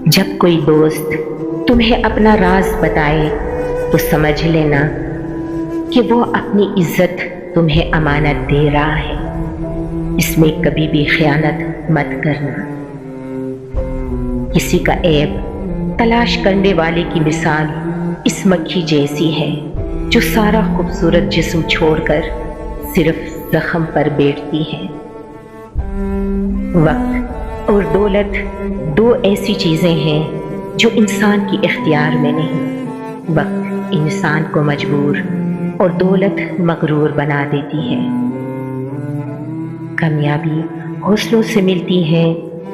جب کوئی دوست تمہیں اپنا راز بتائے تو سمجھ لینا کہ وہ اپنی عزت تمہیں امانت دے رہا ہے۔ اس میں کبھی بھی خیانت مت کرنا۔ کسی کا عیب تلاش کرنے والے کی مثال اس مکھی جیسی ہے جو سارا خوبصورت جسم چھوڑ کر صرف زخم پر بیٹھتی ہے۔ وقت اور دولت دو ایسی چیزیں ہیں جو انسان کی اختیار میں نہیں۔ وقت انسان کو مجبور اور دولت مغرور بنا دیتی ہے۔ کامیابی حوصلوں سے ملتی ہے،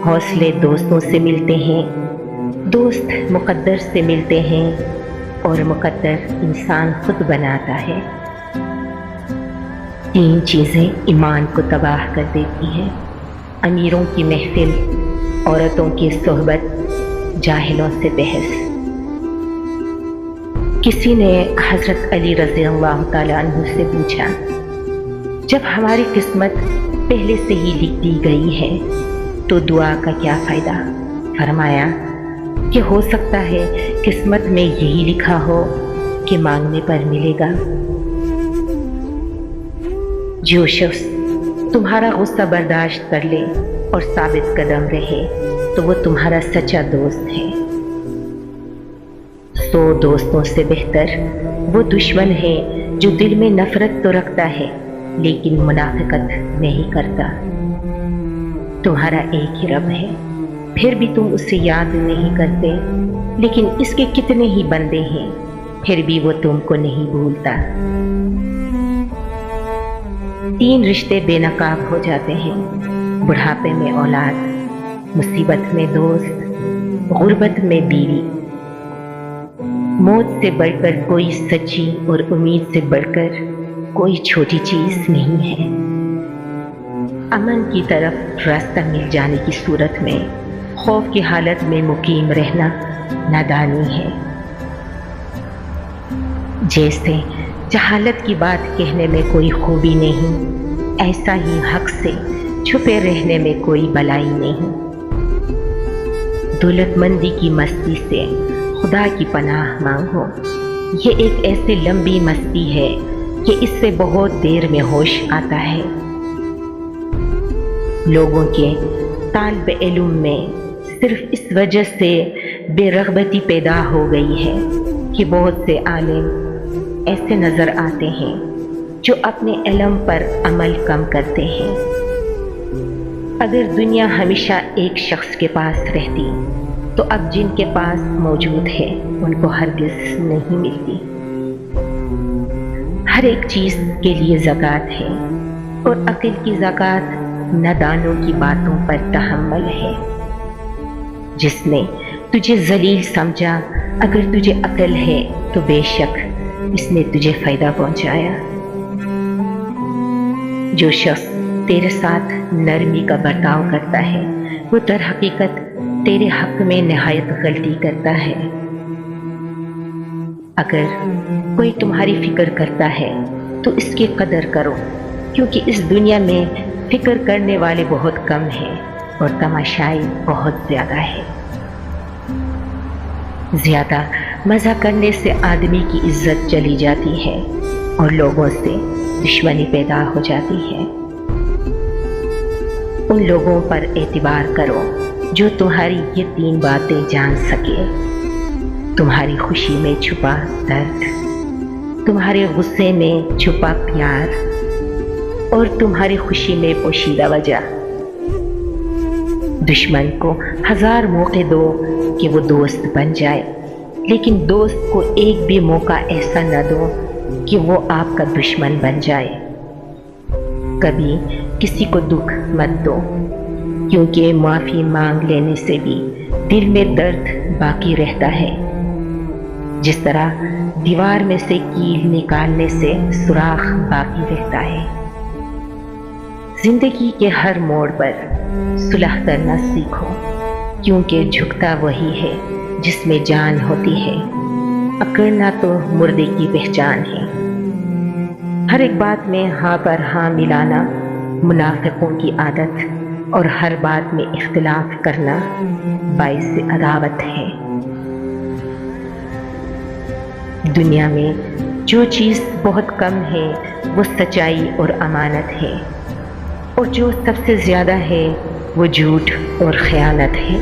حوصلے دوستوں سے ملتے ہیں، دوست مقدر سے ملتے ہیں اور مقدر انسان خود بناتا ہے۔ تین چیزیں ایمان کو تباہ کر دیتی ہیں: امیروں کی محفل، عورتوں کی صحبت، جاہلوں سے بحث۔ کسی نے حضرت علی رضی اللہ تعالیٰ عنہ سے پوچھا، جب ہماری قسمت پہلے سے ہی لکھ دی گئی ہے تو دعا کا کیا فائدہ؟ فرمایا کہ ہو سکتا ہے قسمت میں یہی لکھا ہو کہ مانگنے پر ملے گا۔ جو شخص تمہارا غصہ برداشت کر لے اور ثابت قدم رہے تو وہ تمہارا سچا دوست ہے۔ 100 دوستوں سے بہتر وہ دشمن ہے جو دل میں نفرت تو رکھتا ہے لیکن منافقت نہیں کرتا۔ تمہارا ایک ہی رب ہے، پھر بھی تم اسے یاد نہیں کرتے، لیکن اس کے کتنے ہی بندے ہیں، پھر بھی وہ تم کو نہیں بھولتا۔ 3 رشتے بے نقاب ہو جاتے ہیں: بڑھاپے میں اولاد، مصیبت میں دوست، غربت میں بیوی۔ موت سے بڑھ کر کوئی سچی اور امید سے بڑھ کر کوئی چھوٹی چیز نہیں ہے۔ امن کی طرف راستہ مل جانے کی صورت میں خوف کی حالت میں مقیم رہنا نادانی ہے۔ جیسے جہالت کی بات کہنے میں کوئی خوبی نہیں، ایسا ہی حق سے چھپے رہنے میں کوئی بلائی نہیں۔ دولت مندی کی مستی سے خدا کی پناہ مانگو۔ یہ ایک ایسے لمبی مستی ہے کہ اس سے بہت دیر میں ہوش آتا ہے۔ لوگوں کے طالب علم میں صرف اس وجہ سے بے رغبتی پیدا ہو گئی ہے کہ بہت سے عالم ایسے نظر آتے ہیں جو اپنے علم پر عمل کم کرتے ہیں۔ اگر دنیا ہمیشہ ایک شخص کے پاس رہتی تو اب جن کے پاس موجود ہے ان کو ہرگز نہیں ملتی۔ ہر ایک چیز کے لیے زکوٰۃ ہے اور عقل کی زکوٰۃ نادانوں کی باتوں پر تحمل ہے۔ جس نے تجھے ذلیل سمجھا، اگر تجھے عقل ہے تو بے شک اس نے تجھے فائدہ پہنچایا۔ جو شخص تیرے ساتھ نرمی کا برتاؤ کرتا ہے وہ در حقیقت تیرے حق میں نہایت غلطی کرتا ہے۔ اگر کوئی تمہاری فکر کرتا ہے تو اس کی قدر کرو، کیونکہ اس دنیا میں فکر کرنے والے بہت کم ہیں اور تماشائی بہت زیادہ ہے۔ زیادہ مزہ کرنے سے آدمی کی عزت چلی جاتی ہے اور لوگوں سے دشمنی پیدا ہو جاتی ہے۔ ان لوگوں پر اعتبار کرو جو تمہاری یہ 3 باتیں جان سکے: تمہاری خوشی میں چھپا درد، تمہارے غصے میں چھپا پیار اور تمہاری خوشی میں پوشیدہ وجہ۔ دشمن کو 1000 موقع دو کہ وہ دوست بن جائے، لیکن دوست کو ایک بھی موقع ایسا نہ دو کہ وہ آپ کا دشمن بن جائے۔ کبھی کسی کو دکھ مت دو، کیونکہ معافی مانگ لینے سے بھی دل میں درد باقی رہتا ہے۔ جس طرح دیوار میں سے کیل نکالنے سے سوراخ باقی رہتا ہے۔ زندگی کے ہر موڑ پر صلح کرنا سیکھو، کیونکہ جھکتا وہی ہے جس میں جان ہوتی ہے، اکڑنا تو مردے کی پہچان ہے۔ ہر ایک بات میں ہاں پر ہاں ملانا منافقوں کی عادت اور ہر بات میں اختلاف کرنا باعث عداوت ہے۔ دنیا میں جو چیز بہت کم ہے وہ سچائی اور امانت ہے، اور جو سب سے زیادہ ہے وہ جھوٹ اور خیانت ہے۔